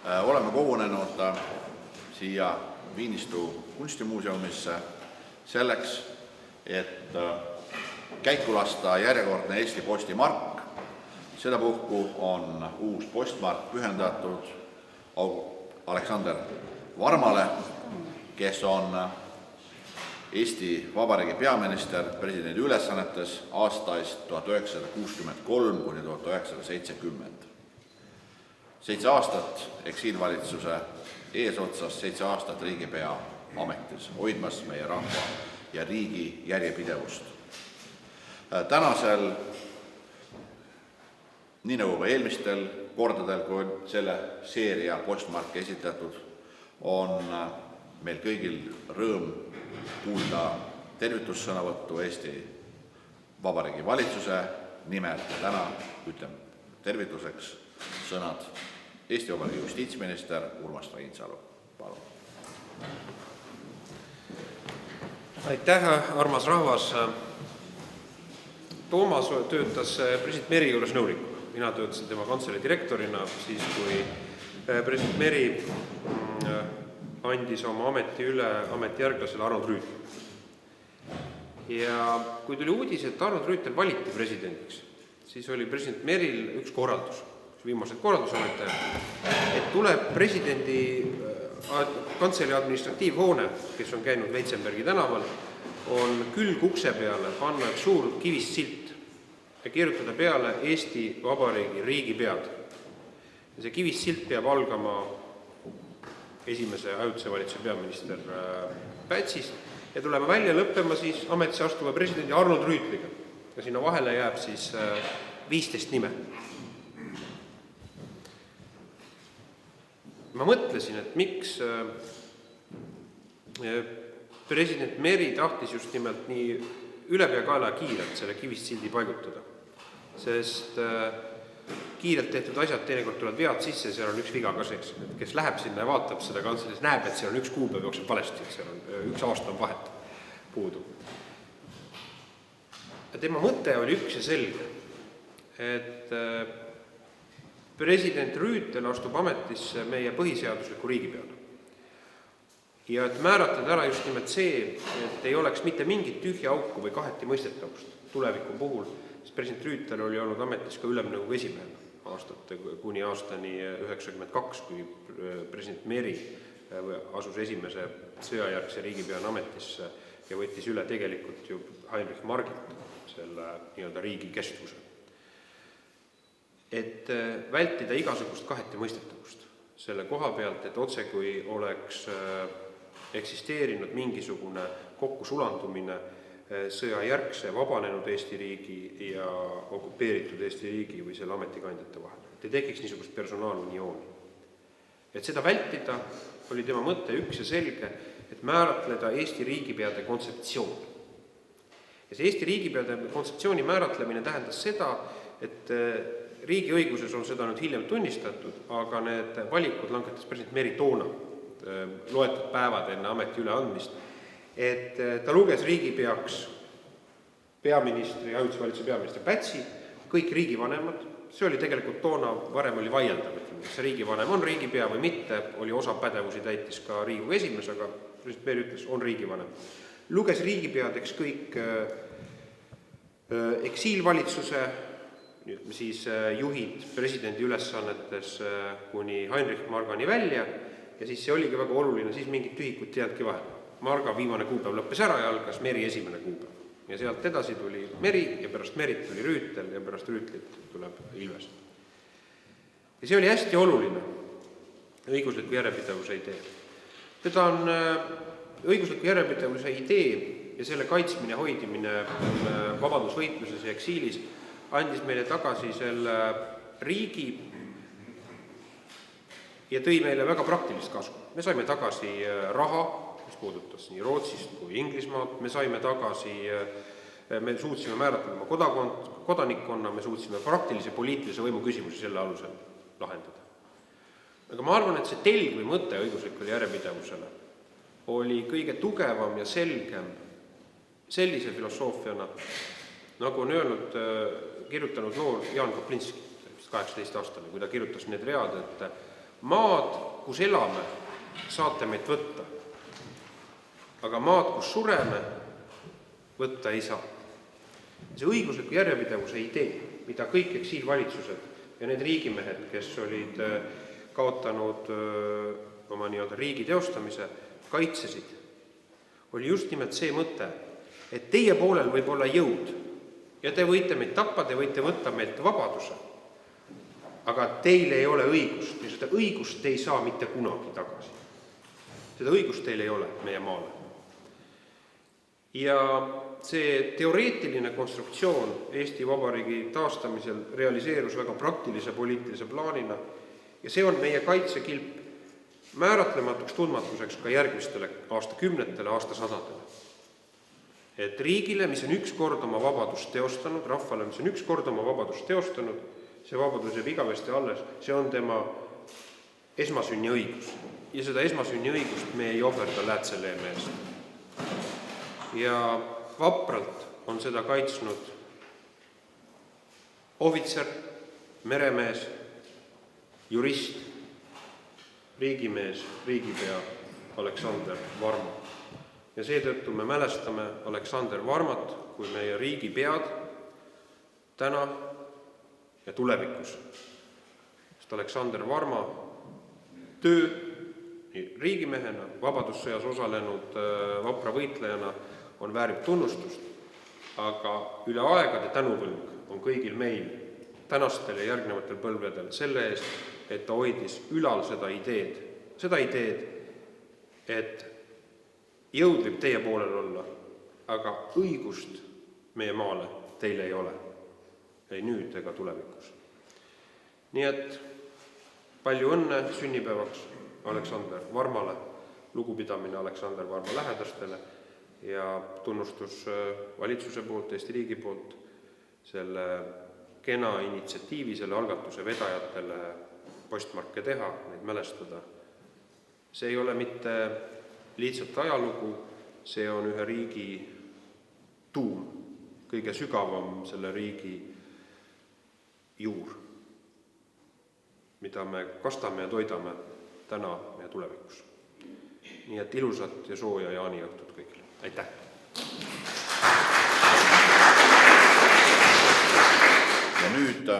Oleme kogunenud siia Viinistu kunstimuuseumisse selleks, et käiku lasta järjekordne Eesti postimark. Sedapuhku on uus postmark pühendatud Aleksander Varmale, kes on Eesti Vabariigi peaminister presidendi ülesannetes aastaist 1963–1970. 7 aastat eksiilvalitsuse eesotsas, 7 aastat riigipea ametis, hoidmas meie rahva ja riigi järjepidevust. Tänasel, nii nagu ka eelmistel kordadel, kui selle seeria postmarke esitatud, on meil kõigil rõõm kuulda tervitussõnavõttu Eesti Vabariigi valitsuse nimel. Täna ütlen tervituseks sõnad Eesti Vabariigi justiitsminister Urmas Reinsalu. Palun. Aitäh, armas rahvas. Toomas töötas president Meri juures nõunikuna. Mina töötasin tema kantselei direktorina, siis kui president Meri andis oma ameti üle ametijärglasele Arnold Rüütlile. Ja kui tuli uudis, et Arnold Rüütel valiti presidendiks, siis oli president Meril üks korraldus, viimased korraldusometaja, et tuleb presidendi kantselei administratiivhoone, kes on käinud Veitsenbergi tänaval, on külgukse peale panna üks suur kivist silt ja kirjutada peale Eesti Vabariigi riigipead. Ja see kivist silt peab algama esimese ajutise valitsuse peaminister Pätsist ja tuleme välja lõppema siis ametisse astuva presidendi Arnold Rüütliga. Ja sinna vahele jääb siis 15 nime. Ma mõtlesin, et miks president Meri tahtis just nimelt nii ülepeakaela kiirelt selle kivist sildi paigutada, sest kiirelt tehtud asjad teinekord tulevad vead sisse ja seal on üks viga ka sees. Kes läheb sinna ja vaatab seda kantselis, näeb, et seal on üks kuupäev jookseb valesti, et seal on üks aasta on vahet puudu. Ja tema mõte oli üks ja selge, et president Rüütel astub ametisse meie põhiseadusliku riigipeana. Ja et määratleda ära just nimelt see, et ei oleks mitte mingit tühja auku või kaheti mõistetavust tuleviku puhul, sest president Rüütel oli olnud ametis ka ülemnõukogu esimehena kuni aastani 1992, kui president Meri asus esimese sõjajärgse riigipeana ametisse ja võttis üle tegelikult ju Heinrich Margilt selle nii-öelda riigi kestvuse. Et vältida igasugust kaheti mõistetavust selle koha pealt, et otse kui oleks eksisteerinud mingisugune kokkusulandumine sõjajärgse vabanenud Eesti riigi ja okupeeritud Eesti riigi või selle ametikandjate vahel. Et ei tekiks niisugust personaaluniooni. Et seda vältida oli tema mõte üks ja selge, et määratleda Eesti riigipeade kontseptsioon. Ja see Eesti riigipeade kontseptsiooni määratlemine tähendas seda, et riigiõiguses on seda nüüd hiljem tunnistatud, aga need valikud langetas president Meri toona, loetud päevad enne ameti üleandmist, et ta luges riigipeaks peaministri, ajutise valitsuse peaministri Pätsi, kõik riigivanemad, see oli tegelikult toona, varem oli vaieldav, et see riigivanem on riigipea või mitte, oli osa pädevusi täitis ka Riigikogu esimees, aga president Meri ütles, on riigivanem. Luges riigipeadeks kõik eksiilvalitsuse siis juhid presidendi ülesannetes kuni Heinrich Margani välja ja siis see oligi väga oluline, siis mingit tühikut jäädki vahel. Marga viimane kuupäev lõppes ära ja algas Meri esimene kuupäev. Ja sealt edasi tuli Meri ja pärast Merit tuli Rüütel ja pärast Rüütlit tuleb Ilves. Ja see oli hästi oluline õigusliku järjepidevuse idee. Teda on õigusliku järjepidevuse idee ja selle kaitsmine, hoidimine vabadusvõitluses ja eksiilis andis meile tagasi selle riigi ja tõi meile väga praktilist kasu. Me saime tagasi raha, mis puudutas nii Rootsist kui Inglismaad, me saime tagasi, me suutsime määratlema kodanikkonna, me suutsime praktilise poliitilise võimu küsimusi selle alusel lahendada. Aga ma arvan, et see telg või mõte õiguslikule järjepidevusele oli kõige tugevam ja selgem sellise filosoofiana, nagu on öelnud, kirjutanud noor Jaan Koplinski, 18-aastane, kui ta kirjutas need read, et maad, kus elame, saate meid võtta, aga maad, kus sureme, võtta ei saa. See õigusliku järjepidevuse idee, mida kõik eksiilvalitsused ja need riigimehed, kes olid kaotanud oma riigi teostamise, kaitsesid, oli just nimelt see mõte, et teie poolel võib olla jõud ja te võite meid tappa, te võite võtta meilt vabaduse, aga teil ei ole õigust ja seda õigust te ei saa mitte kunagi tagasi. Seda õigust teil ei ole meie maale. Ja see teoreetiline konstruktsioon Eesti Vabariigi taastamisel realiseerus väga praktilise poliitilise plaanina ja see on meie kaitsekilp määratlematuks tundmatuseks ka järgmistele aastakümnetele, aastasadadele. Et riigile, mis on üks kord oma vabadust teostanud, rahvale, mis on üks kord oma vabadust teostanud, see vabadus jääb igavesti alles, see on tema esmasünni õigus. Ja seda esmasünni õigust me ei ohverda läätseleeme eest. Ja vapralt on seda kaitsnud ohvitser, meremees, jurist, riigimees, riigipea Aleksander Varma. Ja seetõttu me mälestame Aleksander Varmat kui meie riigipead täna ja tulevikus. Sest Aleksander Varma töö riigimehena, vabadussõjas osalenud vapra võitlejana on väärib tunnustust, aga üle aegade tänuvõlg on kõigil meil, tänastel ja järgnevatel põlvedel selle eest, et ta hoidis ülal seda ideed, et jõud võib teie poolel olla, aga õigust meie maale teile ei ole, ei nüüd ega tulevikus. Nii et palju õnne sünnipäevaks Aleksander Varmale, lugupidamine Aleksander Varma lähedastele ja tunnustus valitsuse poolt, Eesti riigi poolt selle kena initsiatiivi, selle algatuse vedajatele postmarke teha, neid mälestada. See ei ole mitte lihtsalt ajalugu, see on ühe riigi tuum, kõige sügavam selle riigi juur, mida me kastame ja toidame täna ja tulevikus. Nii et ilusat ja sooja jaaniõhtut kõigile. Aitäh! Ja nüüd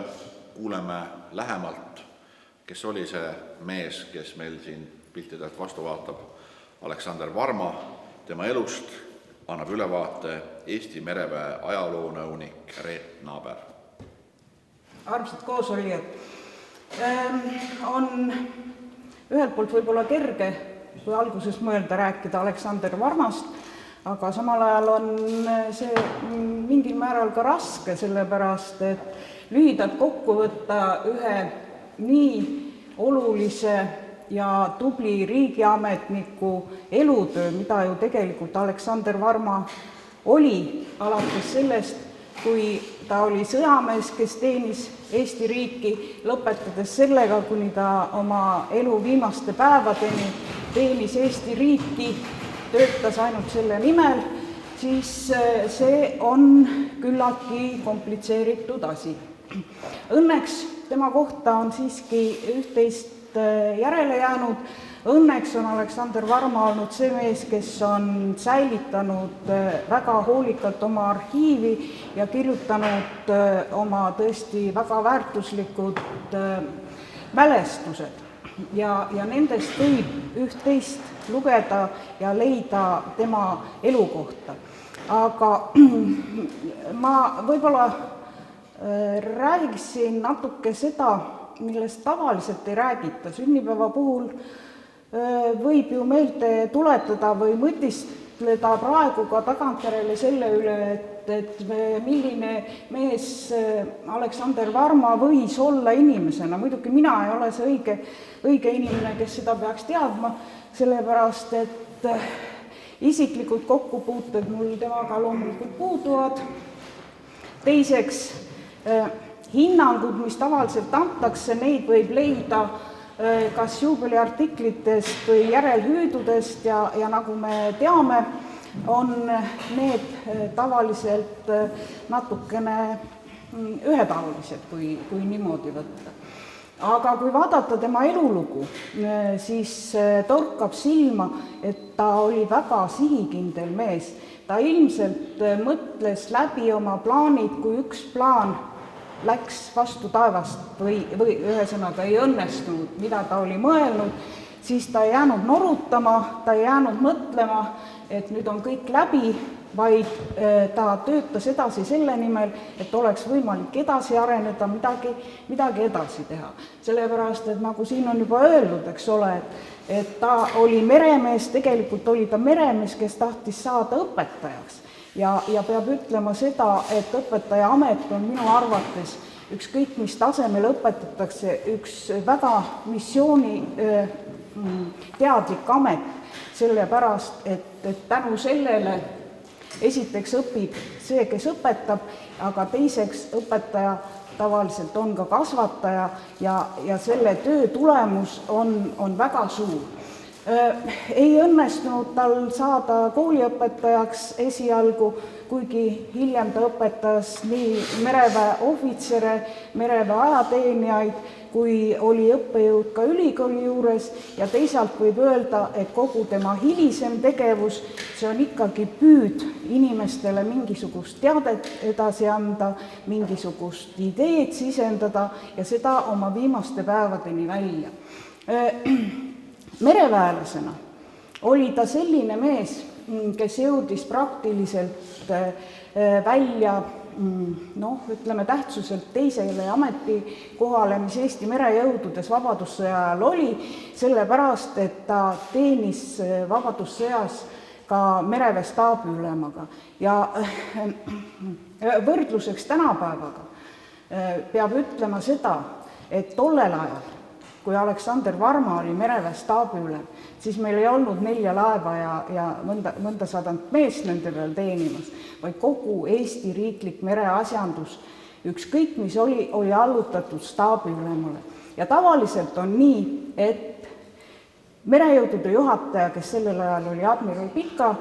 kuuleme lähemalt, kes oli see mees, kes meil siin piltidelt vastu vaatab, Aleksander Varma, tema elust annab ülevaate Eesti mereväe ajaloonõunik Reet Naaber. Armsad koosolijad, on ühelt poolt võib-olla kerge, kui alguses mõelda rääkida Aleksander Varmast, aga samal ajal on see mingil määral ka raske, sellepärast, et lühidalt kokku võtta ühe nii olulise ja tubli riigiametniku elutöö, mida ju tegelikult Aleksander Varma oli, alates sellest, kui ta oli sõjamees, kes teenis Eesti riiki, lõpetades sellega, kuni ta oma elu viimaste päevadeni teenis Eesti riiki, töötas ainult selle nimel, siis see on küllaltki komplitseeritud asi. Õnneks tema kohta on siiski üht-teist järele jäänud. Õnneks on Aleksander Varma olnud see mees, kes on säilitanud väga hoolikalt oma arhiivi ja kirjutanud oma tõesti väga väärtuslikud mälestused. Ja nendest võib üht-teist lugeda ja leida tema elu kohta. Aga ma võib-olla räägiksin natuke seda, millest tavaliselt ei räägita. Sünnipäeva puhul võib ju meelde tuletada või mõtistleda praegu ka tagantjärele selle üle, et milline mees Aleksander Varma võis olla inimesena. Muidugi mina ei ole see õige inimene, kes seda peaks teadma, sellepärast et isiklikud kokkupuuted mul temaga loomulikult puuduvad. Teiseks, hinnangud, mis tavaliselt antakse, neid võib leida kas juubeliartiklitest või järelhüüdudest ja nagu me teame, on need tavaliselt natukene ühetaolised, kui niimoodi võtta. aga kui vaadata tema elulugu, siis torkab silma, et ta oli väga sihikindel mees. Ta ilmselt mõtles läbi oma plaanid, kui üks plaan läks vastu taevast või ühesõnaga ei õnnestunud, mida ta oli mõelnud, siis ta ei jäänud norutama, ta ei jäänud mõtlema, et nüüd on kõik läbi, vaid ta töötas edasi selle nimel, et oleks võimalik edasi areneda, midagi edasi teha. Sellepärast, et nagu siin on juba öeldud, eks ole, et ta oli meremees, tegelikult oli ta meremees, kes tahtis saada õpetajaks. Ja peab ütlema seda, et õpetaja amet on minu arvates ükskõik mis tasemel õpetatakse, üks väga missiooni teadlik amet, sellepärast, et tänu sellele esiteks õpib see, kes õpetab, aga teiseks õpetaja tavaliselt on ka kasvataja ja selle töö tulemus on väga suur. Ei õnnestunud tal saada kooliõpetajaks esialgu, kuigi hiljem ta õpetas nii mereväe ohvitsere, mereväe ajateenijaid, kui oli õppejõud ka ülikooli juures ja teisalt võib öelda, et kogu tema hilisem tegevus, see on ikkagi püüd inimestele mingisugust teadet edasi anda, mingisugust ideed sisendada ja seda oma viimaste päevadeni välja. Mereväelasena oli ta selline mees, kes jõudis praktiliselt välja ütleme tähtsuselt teisele ametikohale, mis Eesti merejõududes vabadussõja ajal oli, sellepärast, et ta teenis vabadussõjas ka mereväe staabiülemaga. Ja võrdluseks tänapäevaga peab ütlema seda, et tollel ajal, kui Aleksander Varma oli mereväe staabiülem, siis meil ei olnud 4 laeva ja mõnda sadant meest nende peal teenimas, vaid kogu Eesti riiklik mereasjandus, ükskõik mis oli allutatud staabiülemale. Ja tavaliselt on nii, et merejõudude juhataja, kes sellel ajal oli admiral Pika,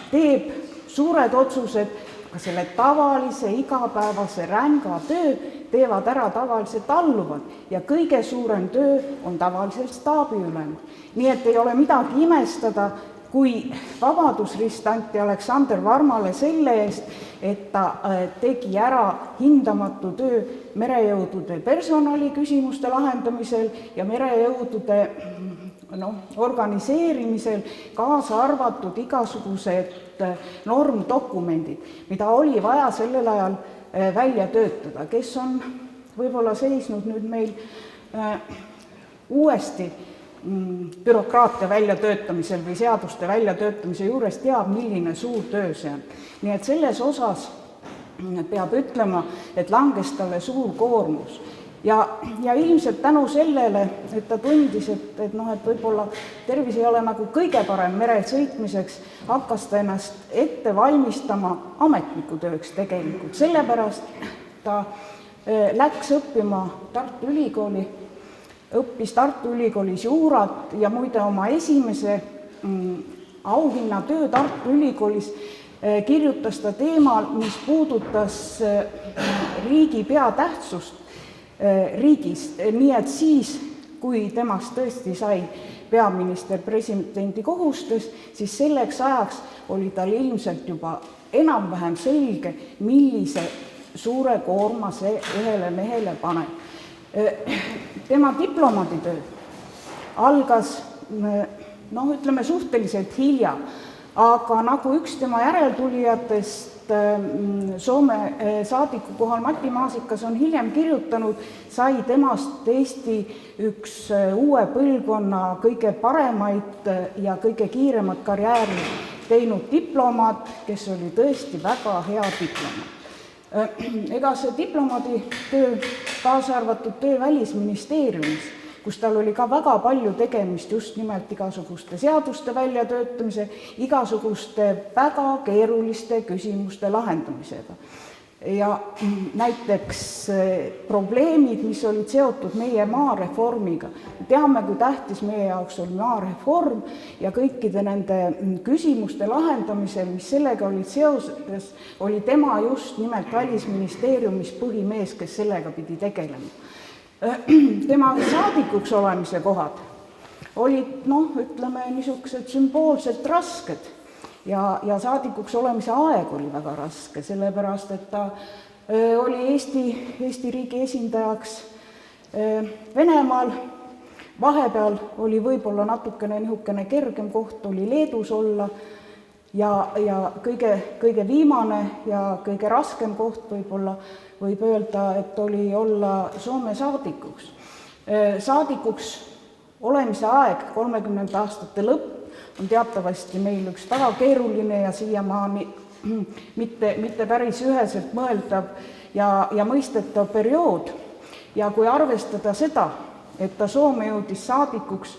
teeb suured otsused, aga selle tavalise igapäevase ränga töö teevad ära tavaliselt alluvad ja kõige suurem töö on tavaliselt staabiülem. Nii et ei ole midagi imestada, kui vabadusrist anti Aleksander Varmale selle eest, et ta tegi ära hindamatu töö merejõudude personali küsimuste lahendamisel ja merejõudude organiseerimisel, kaasa arvatud igasugused normdokumendid, mida oli vaja sellel ajal välja töötada, kes on võib-olla seisnud nüüd meil uuesti bürokraatia väljatöötamisel või seaduste väljatöötamise juures teab, milline suur töö see on. Nii et selles osas peab ütlema, et langes talle suur koormus. Ja ilmselt tänu sellele, et ta tundis, et võib-olla tervis ei ole nagu kõige parem merel sõitmiseks, hakkas ta ennast ette valmistama ametnikutööks tegelikult. Sellepärast ta läks õppima Tartu Ülikooli, õppis Tartu Ülikoolis juurat ja muide oma esimese auhinnatöö Tartu Ülikoolis kirjutas ta teemal, mis puudutas riigi peatähtsust riigist, nii et siis, kui temast tõesti sai peaminister presidendi kohustes, siis selleks ajaks oli tal ilmselt juba enam-vähem selge, millise suure koorma see ühele mehele paneb. Tema diplomaaditöö algas, ütleme suhteliselt hilja, aga nagu üks tema järeltulijatest Soome saadiku kohal Mati Maasikas on hiljem kirjutanud, sai temast Eesti üks uue põlvkonna kõige paremaid ja kõige kiiremat karjääri teinud diplomaat, kes oli tõesti väga hea diplomaat. Ega see diplomaaditöö, kaasa arvatud töö Välisministeeriumis, kus tal oli ka väga palju tegemist just nimelt igasuguste seaduste väljatöötamise, igasuguste väga keeruliste küsimuste lahendamisega. Ja näiteks probleemid, mis olid seotud meie maareformiga. Teame, kui tähtis meie jaoks oli maareform ja kõikide nende küsimuste lahendamisel, mis sellega olid seoses, oli tema just nimelt Välisministeeriumis põhimees, kes sellega pidi tegelema. tema saadikuks olemise kohad olid, ütleme, niisugused sümboolselt rasked ja saadikuks olemise aeg oli väga raske, sellepärast et ta oli Eesti riigi esindajaks Venemaal, vahepeal oli võib-olla natukene niisugune kergem koht, oli Leedus olla ja kõige viimane ja kõige raskem koht võib-olla võib öelda, et oli olla Soome saadikuks. Saadikuks olemise aeg, 30. aastate lõpp, on teatavasti meil üks väga keeruline ja siiamaani mitte päris üheselt mõeldav ja mõistetav periood. Ja kui arvestada seda, et ta Soome jõudis saadikuks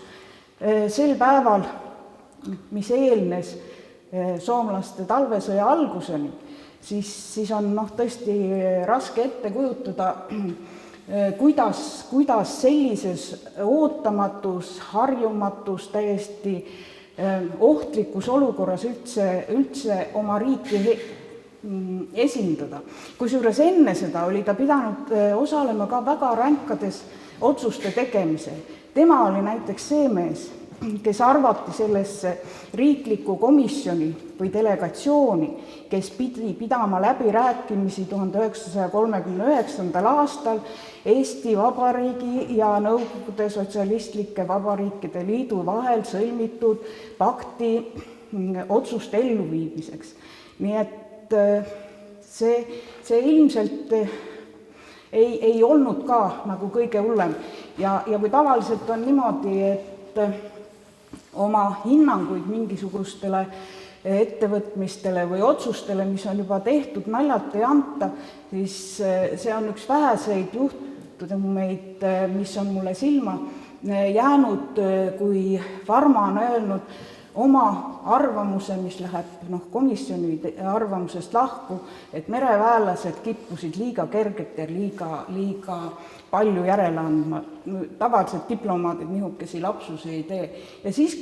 sel päeval, mis eelnes soomlaste talvesõja alguseni, siis on tõesti raske ette kujutada, kuidas sellises ootamatus, harjumatus, täiesti ohtlikus olukorras üldse oma riiki esindada. Kusjuures enne seda oli ta pidanud osalema ka väga ränkades otsuste tegemisel. Tema oli näiteks see mees, kes arvati sellesse riiklikku komisjoni või delegatsiooni, kes pidi pidama läbirääkimisi 1939. aastal Eesti Vabariigi ja Nõukogude Sotsialistlike Vabariikide Liidu vahel sõlmitud pakti otsuste elluviimiseks. Nii et see ilmselt ei olnud ka nagu kõige hullem. Ja kui tavaliselt on niimoodi, et oma hinnanguid mingisugustele ettevõtmistele või otsustele, mis on juba tehtud, naljalt ei anta, siis see on üks väheseid juhtumeid, mis on mulle silma jäänud, kui Varma on öelnud oma arvamuse, mis läheb komisjoni arvamusest lahku, et mereväelased kippusid liiga kergelt ja liiga palju järele andma. Tavaliselt diplomaadid nihukesi lapsusi ei tee. Ja siis,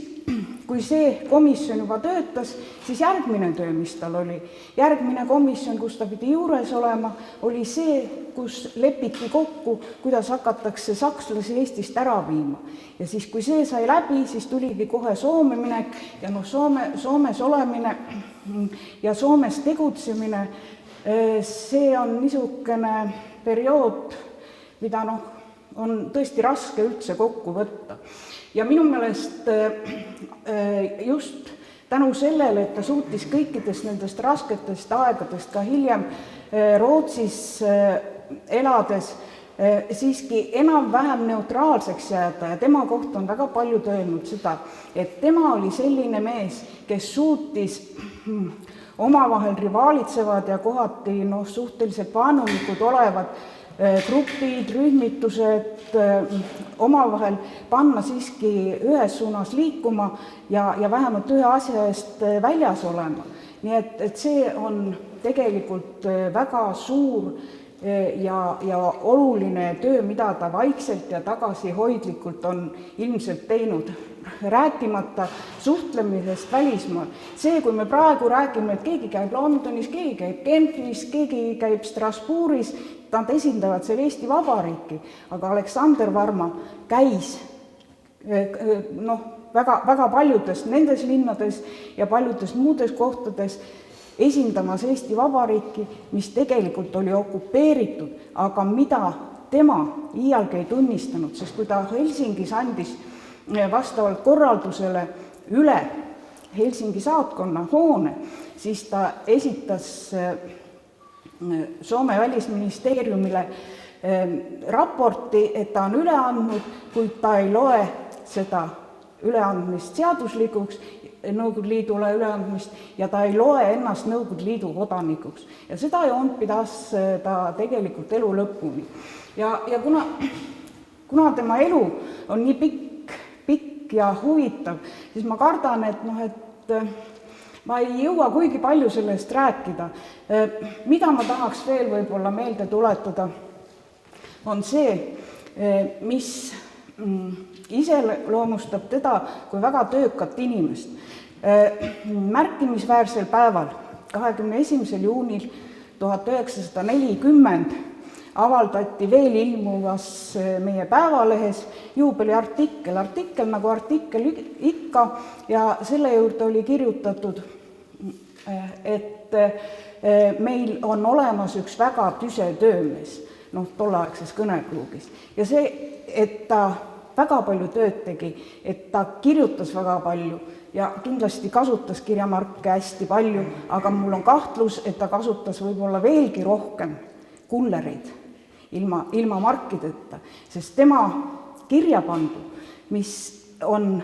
kui see komisjon juba töötas, siis järgmine töö, mis tal oli. Järgmine komisjon, kus ta pidi juures olema, oli see, kus lepiti kokku, kuidas hakatakse sakslasi Eestist ära viima. Ja siis, kui see sai läbi, siis tuligi kohe Soome minek ja Soomes olemine ja Soomes tegutsemine, see on niisugune periood, mida on tõesti raske üldse kokku võtta. Ja minu meelest just tänu sellele, et ta suutis kõikidest nendest rasketest aegadest ka hiljem Rootsis elades siiski enam-vähem neutraalseks jääda ja tema kohta on väga palju öelnud seda, et tema oli selline mees, kes suutis omavahel rivalitsevad ja kohati suhteliselt vaenulikud olevad grupid, rühmitused omavahel panna siiski ühes suunas liikuma ja vähemalt ühe asja eest väljas olema. Nii et see on tegelikult väga suur ja oluline töö, mida ta vaikselt ja tagasihoidlikult on ilmselt teinud, rääkimata suhtlemisest välismaal. See, kui me praegu räägime, et keegi käib Londonis, keegi käib Genfis, keegi käib Strasbourgis, nad esindavad seal Eesti Vabariiki, aga Aleksander Varma käis väga paljudes nendes linnades ja paljudes muudes kohtades esindamas Eesti Vabariiki, mis tegelikult oli okupeeritud, aga mida tema iialgi ei tunnistanud, sest kui ta Helsingis andis vastavalt korraldusele üle Helsingi saatkonna hoone, siis ta esitas Soome välisministeeriumile raporti, et ta on üle andnud, kuid ta ei loe seda üleandmist seaduslikuks, Nõukogude Liidule üleandmist, ja ta ei loe ennast Nõukogude Liidu kodanikuks. Ja seda joont pidas ta tegelikult elu lõpuni. Ja kuna tema elu on nii pikk ja huvitav, siis ma kardan, et ma ei jõua kuigi palju sellest rääkida. Mida ma tahaks veel võib-olla meelde tuletada, on see, mis iseloomustab teda kui väga töökat inimest. Märkimisväärsel päeval, 21. juunil 1940 avaldati veel ilmuvas meie Päevalehes juubeliartikkel, nagu artikkel ikka, ja selle juurde oli kirjutatud, et meil on olemas üks väga tüse töömees, tolleaegses kõnepruugis. Ja see, et ta väga palju tööd tegi, et ta kirjutas väga palju ja kindlasti kasutas kirjamarke hästi palju, aga mul on kahtlus, et ta kasutas võib-olla veelgi rohkem kullereid ilma markideta, sest tema kirja pandu, mis on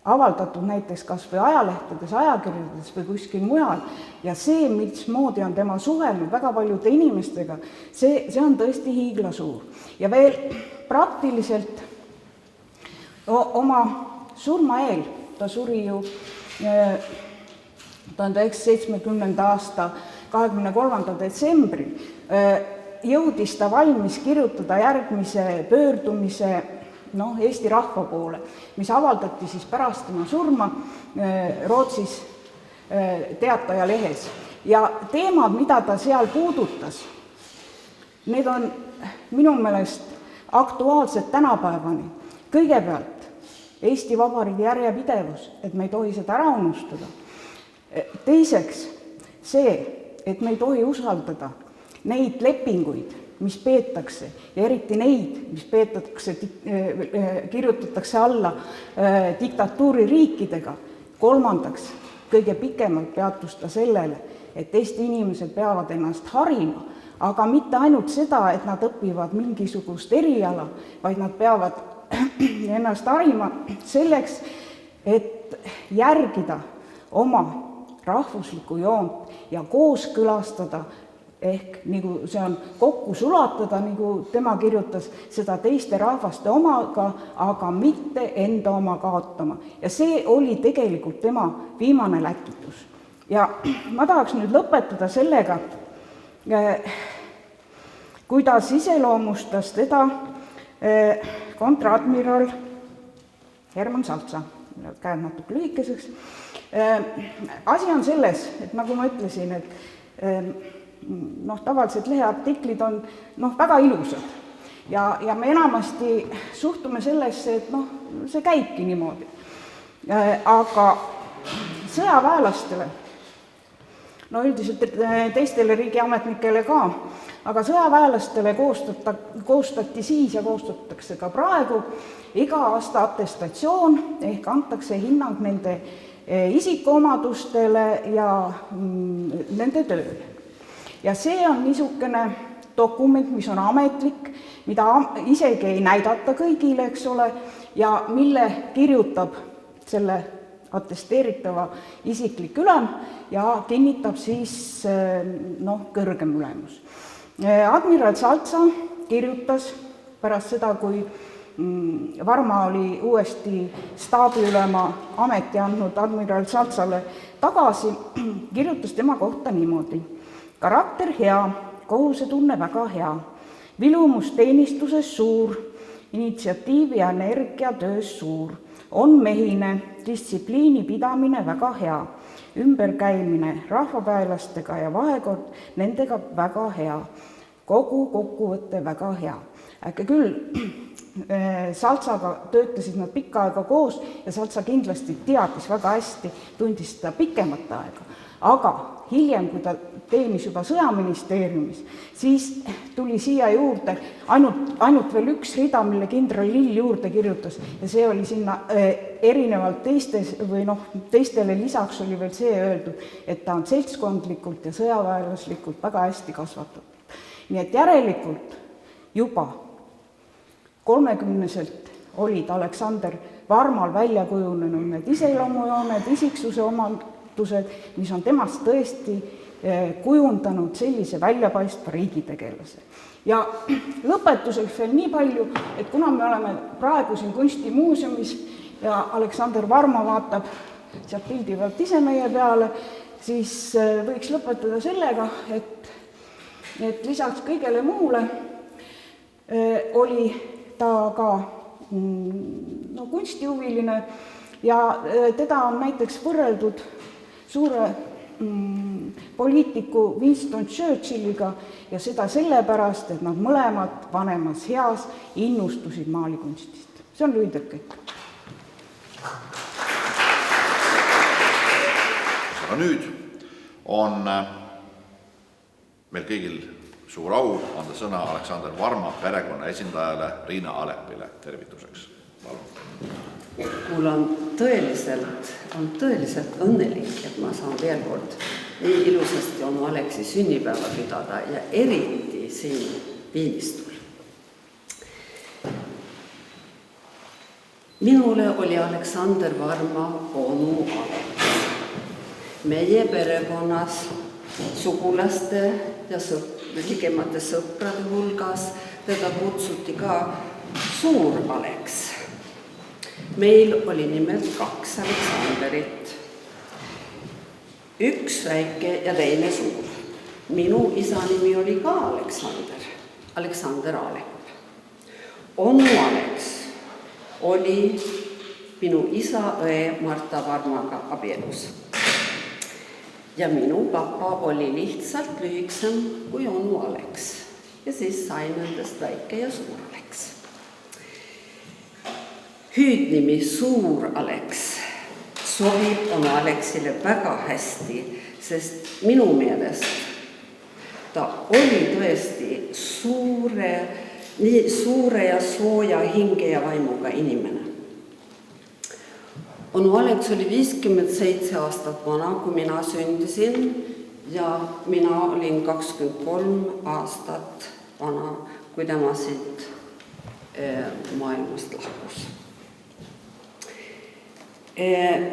avaldatud näiteks kas või ajalehtedes, ajakirjades või kuskil mujal ja see, mismoodi on tema suhelnud väga paljude inimestega, see on tõesti hiiglasuur. Ja veel praktiliselt oma surma eel, ta suri ju 1970. aasta 23. detsembril, jõudis ta valmis kirjutada järgmise pöördumise Eesti rahva poole, mis avaldati siis pärast tema surma Rootsis Teatajalehes. Ja teemad, mida ta seal puudutas, need on minu meelest aktuaalsed tänapäevani. Kõigepealt Eesti Vabariigi järjepidevus, et me ei tohi seda ära unustada. Teiseks see, et me ei tohi usaldada neid lepinguid, mis peetakse ja eriti neid, mis kirjutatakse alla diktatuuririikidega. Kolmandaks, kõige pikemalt peatus ta sellele, et Eesti inimesed peavad ennast harima, aga mitte ainult seda, et nad õpivad mingisugust eriala, vaid nad peavad ennast harima selleks, et järgida oma rahvuslikku joont ja kooskõlastada ehk nagu see on kokku sulatada, nagu tema kirjutas, seda teiste rahvaste omaga, aga mitte enda oma kaotama. Ja see oli tegelikult tema viimane läkitus. Ja ma tahaks nüüd lõpetada sellega, kuidas iseloomustas teda kontradmiral Herman Saltsa, käed natuke lühikeseks. Asi on selles, et nagu ma ütlesin, et tavaliselt leheartiklid on väga ilusad ja me enamasti suhtume sellesse, et see käibki niimoodi. Aga sõjaväelastele, üldiselt teistele riigiametnikele ka, aga sõjaväelastele koostati siis ja koostatakse ka praegu iga aasta atestatsioon ehk antakse hinnang nende isikuomadustele ja nende tööle. Ja see on niisugune dokument, mis on ametlik, mida isegi ei näidata kõigile, eks ole, ja mille kirjutab selle atesteeritava isiklik ülem ja kinnitab siis kõrgem ülemus. Admiral Saltsa kirjutas pärast seda, kui Varma oli uuesti staabiülema ameti andnud admiral Saltsale tagasi, kirjutas tema kohta niimoodi. Karakter hea, kohusetunne väga hea, vilumus teenistuses suur, initsiatiivi ja energia töös suur, on mehine, distsipliini pidamine väga hea, ümberkäimine rahvaväelastega ja vahekord nendega väga hea, kogu kokkuvõte väga hea. Äkki küll Saltsaga töötasid nad pikka aega koos ja Saltsa kindlasti teadis väga hästi, tundis seda pikemat aega, aga hiljem, kui ta teenis juba sõjaministeeriumis, siis tuli siia juurde ainult veel üks rida, mille kindral Lill juurde kirjutas ja see oli sinna erinevalt teistele lisaks oli veel see öeldud, et ta on seltskondlikult ja sõjaväelaslikult väga hästi kasvatatud. Nii et järelikult juba 30-selt olid Aleksander Varmal välja kujunenud need iseloomujooned, isiksuse omadused, mis on temast tõesti kujundanud sellise väljapaistva riigitegelase. Ja lõpetuseks veel nii palju, et kuna me oleme praegu siin kunstimuuseumis ja Aleksander Varma vaatab sealt pildi pealt ise meie peale, siis võiks lõpetada sellega, et lisaks kõigele muule oli ta ka kunstihuviline ja teda on näiteks võrreldud suure poliitiku Winston Churchilliga ja seda sellepärast, et nad mõlemad vanemas heas innustusid maalikunstist. See on lühidalt kõik. Aga nüüd on meil kõigil suur au anda sõna Aleksander Varma perekonna esindajale Riina Alepile tervituseks. Palun. Mul on tõeliselt õnnelik, et ma saan veel kord nii ilusasti oma Aleksi sünnipäeva pidada ja eriti siin Viimistul. Minule oli Aleksander Varma onu Aleks. Meie perekonnas sugulaste ja ligemate sõprade hulgas teda kutsuti ka Suur Aleks. Meil oli nimelt 2 Aleksanderit. Üks väike ja teine suur. Minu isa nimi oli ka Aleksander Alep. Onu Aleks oli minu isa õe Marta Varmaga abielus. Ja minu papa oli lihtsalt lühiksem kui onu Aleks. Ja siis sai nendest väike ja suur Aleks. Hüüdnimi Suur Aleks sobib onu Aleksile väga hästi, sest minu meelest ta oli tõesti nii suure ja sooja hinge ja vaimuga inimene. Onu Aleks oli 57 aastat vana, kui mina sündisin ja mina olin 23 aastat vana, kui tema siit maailmast lahkus.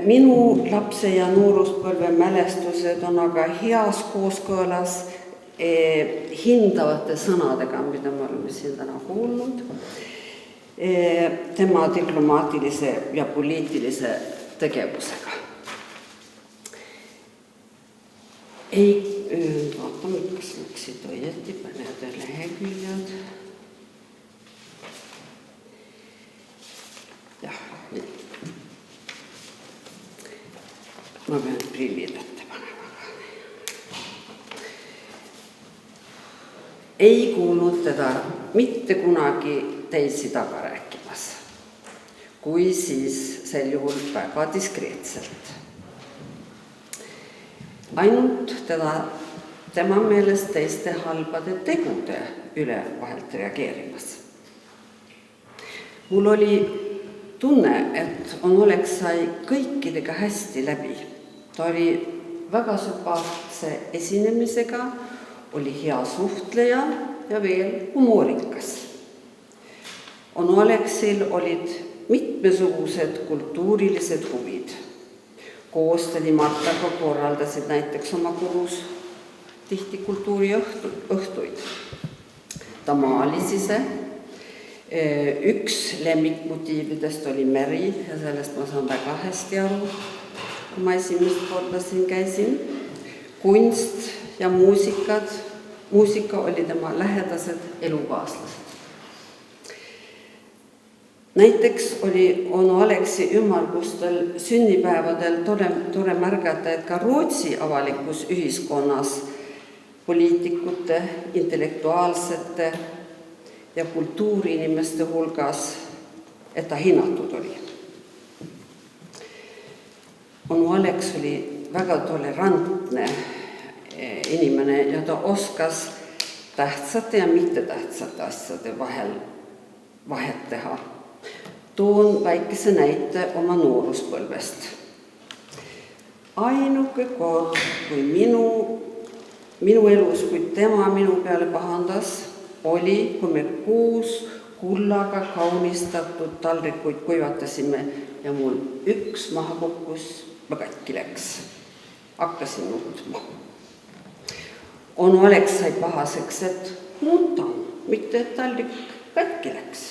Minu lapse ja nooruspõlve mälestused on aga heas kooskõlas hindavate sõnadega, mida me oleme siin täna kuulnud, tema diplomaatilise ja poliitilise tegevusega. Vaatame, kas läksid õieti panede leheküljed. Jah, nii. Ma pean prillid ette panema. Ei kuulnud teda mitte kunagi teisi taga rääkimas, kui siis sel juhul väga diskreetselt. Ainult tema meelest teiste halbade tegude üle vahelt reageerimas. Mul oli tunne, et on Oleks sai kõikidega hästi läbi. Ta oli väga sümpaatse esinemisega, oli hea suhtleja ja veel humoorikas. Onu Aleksil olid mitmesugused kultuurilised huvid. Koos Tädi Martaga korraldasid näiteks oma kodus tihti kultuuriõhtuid. Ta maalis ise. Üks lemmikmotiividest oli meri ja sellest ma saan väga hästi aru, kui ma esimest korda siin käisin. Kunst ja muusika oli tema lähedased elukaaslased. Näiteks oli onu Aleksi ümmargustel sünnipäevadel tore märgata, et ka Rootsi avalikus ühiskonnas poliitikute, intellektuaalsete ja kultuuriinimeste hulgas, et ta hinnatud oli. Onu Aleks oli väga tolerantne inimene ja ta oskas tähtsate ja mittetähtsate asjade vahel vahet teha. Toon väikese näite oma nooruspõlvest. Ainuke kord, kui minu elus, kui tema minu peale pahandas, oli, kui me 6 kullaga kaunistatud taldrikuid kuivatasime ja mul üks maha kukkus ja katki läks. Hakkasin nutma. Onu Aleks sai pahaseks, et nutan, mitte et taldrik katki läks.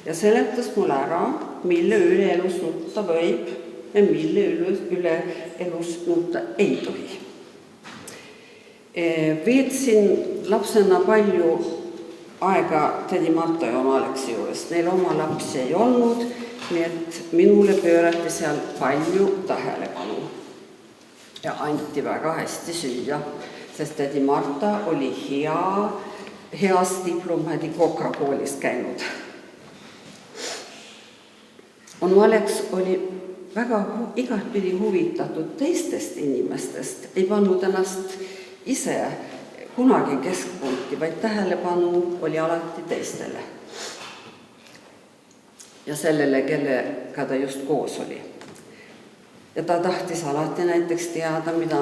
Ja seletas mulle ära, mille üle elus nutta võib ja mille üle elus nutta ei tohi. Veetsin lapsena palju aega Tädi Marta ja onu Aleksi juures. Neil oma lapsi ei olnud, nii et minule pöörati seal palju tähelepanu. ja anti väga hästi süüa, sest tädi Marta oli heas diplomaadikoka koolis käinud. Onu Alex oli väga igatpidi huvitatud teistest inimestest, ei pannud ennast ise kunagi keskpunkti, vaid tähelepanu oli alati teistele. Ja sellele, kellega ta just koos oli. Ja ta tahtis alati näiteks teada, mida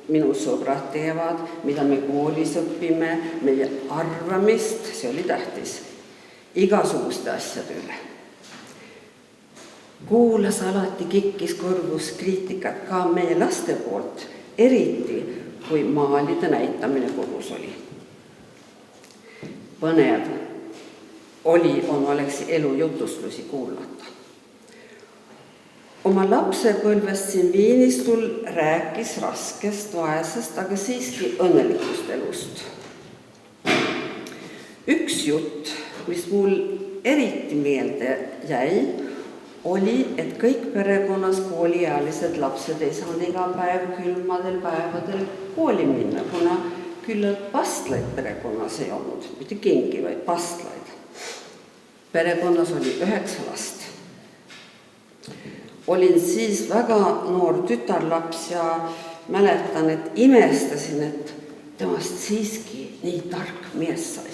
minu sõbrad teevad, mida me koolis õpime, meie arvamist, see oli tähtis, igasuguste asjade üle. Kuulas alati, kikkis kõrvus kriitikat ka meie laste poolt, eriti kui maalide näitamine kodus oli. Põnev oli Onu Alexi elujutuslusi kuulata. Oma lapsepõlvest siin Viinistul rääkis raskest, vaesest, aga siiski õnnelikust elust. Üks jutt, mis mul eriti meelde jäi, oli, et kõik perekonnas kooliealised lapsed ei saanud iga päev külmadel päevadel kooli minna, kuna küllalt pastlaid perekonnas ei olnud, mitte kingi, vaid pastlaid. Perekonnas oli 9 last. Olin siis väga noor tütarlaps ja mäletan, et imestasin, et temast siiski nii tark mees sai.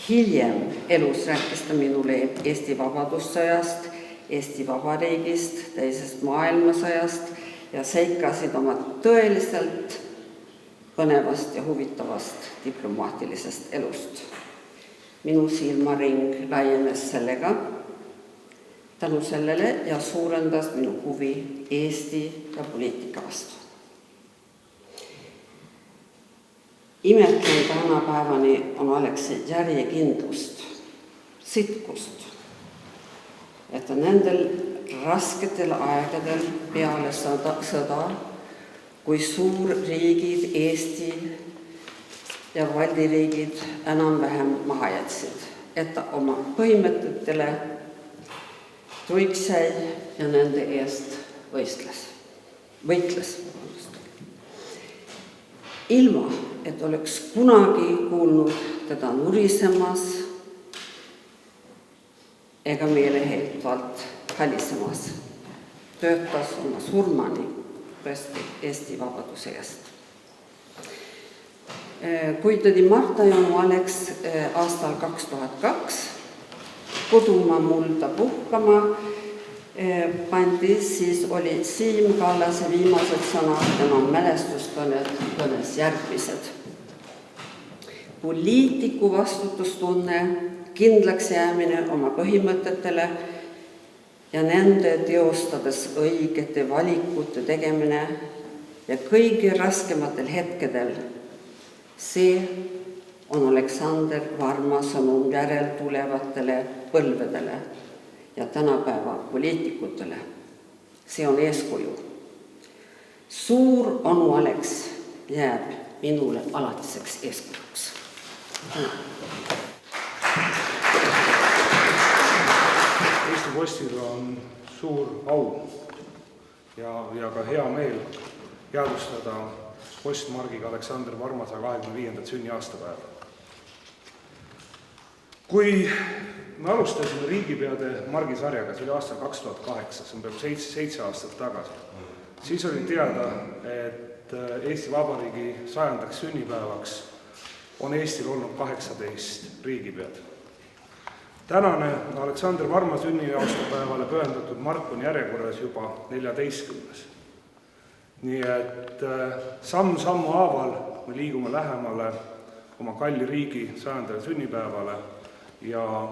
Hiljem elus rääkis ta minule Eesti Vabadussõjast, Eesti Vabariigist, teisest maailmasõjast ja seikasid oma tõeliselt põnevast ja huvitavast diplomaatilisest elust. Minu silmaring laienes sellega, tänu sellele ja suurendas minu huvi Eesti ja poliitika vastu. Imetlen tänapäevani Onu Alexi järjekindlust, sitkust, et nendel rasketel aegadel peale sõda, kui suurriigid Eesti ja valdiriigid enam-vähem maha jätsid, et ta oma põhimõtetele truiks jäi ja nende eest võitles. Ilma, et oleks kunagi kuulnud teda nurisemas ega meeleheitvalt halisemas. Töötas oma surmani tõesti Eesti vabaduse eest. Kui tädi Marta ja Onu Alex aastal 2002 kodumaa mulda puhkama pandi, siis oli Siim Kallase viimased sõnad tema mälestuskõnes järgmised. Poliitiku vastutustunne, kindlaks jäämine oma põhimõtetele ja nende teostades õigete valikute tegemine ja kõige raskematel hetkedel, see on Aleksander Varma sõnum järeltulevatele põlvedele ja tänapäeva poliitikutele. See on eeskuju. Suur Onu Alex jääb minule alatiseks eeskujuks. Eesti Postil on suur au ja ka hea meel jäädvustada postmargiga Aleksander Varma 125. sünniaastapäeva. Kui me alustasime riigipeade margisarjaga, see oli aastal 2008, see on peaaegu 7 aastat tagasi, siis oli teada, et Eesti Vabariigi 100. sünnipäevaks on Eestil olnud 18 riigipead. Tänane Aleksander Varma sünniaastapäevale pühendatud mark on järjekorras juba 14. Nii et samm-sammu haaval me liigume lähemale oma kalli riigi 100. sünnipäevale ja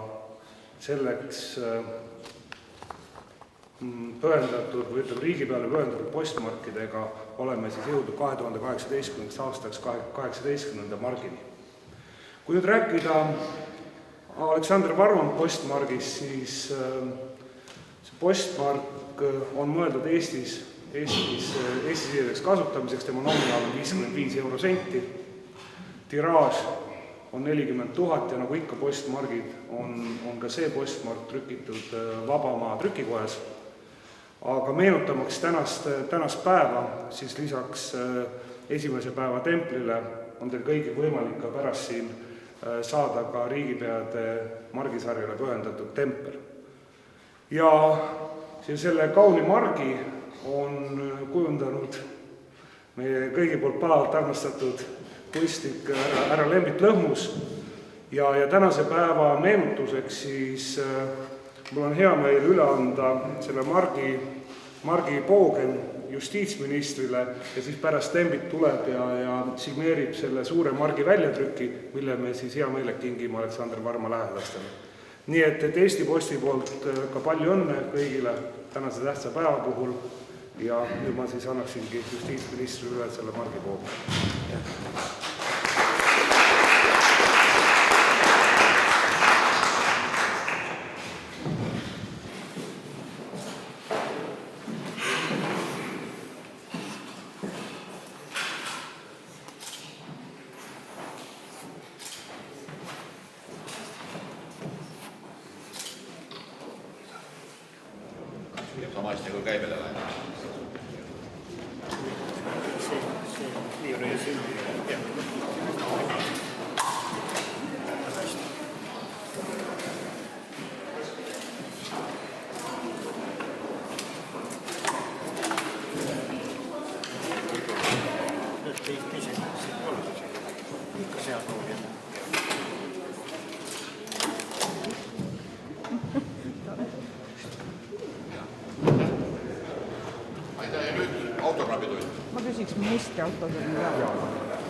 selleks pühendatud, või ütleme riigipeale pühendatud postmarkidega oleme siis jõudnud 2018. aastaks 18. margini. Kui nüüd rääkida Aleksander Varma postmargist, siis see postmark on mõeldud Eestis kasutamiseks, tema nominaal on 55 eurosenti, tiraaž on 40 000 ja nagu ikka postmargid on ka see postmark trükitud Vabamaa trükikojas. aga meenutamaks tänast päeva, siis lisaks esimese päeva templile on teil kõigil võimalik ka pärast siin saada ka riigipeade margisarjale pühendatud tempel. Ja selle kauni margi on kujundanud meie kõigi poolt palavalt armastatud kunstnik härra Lembit Lõhmus ja tänase päeva meenutuseks siis mul on hea meel üle anda selle margi poogen justiitsministrile ja siis pärast Lembit tuleb ja signeerib selle suure margi väljatrüki, mille me siis hea meelega kingime Aleksander Varma lähedastele. Nii et Eesti Posti poolt ka palju õnne kõigile tänase tähtsa päeva puhul ja nüüd ma siis annaksingi justiitsministrile üle selle margi poogen. Sama hästi kui käibele läheb. Ma küsiks ministri autotunni ka.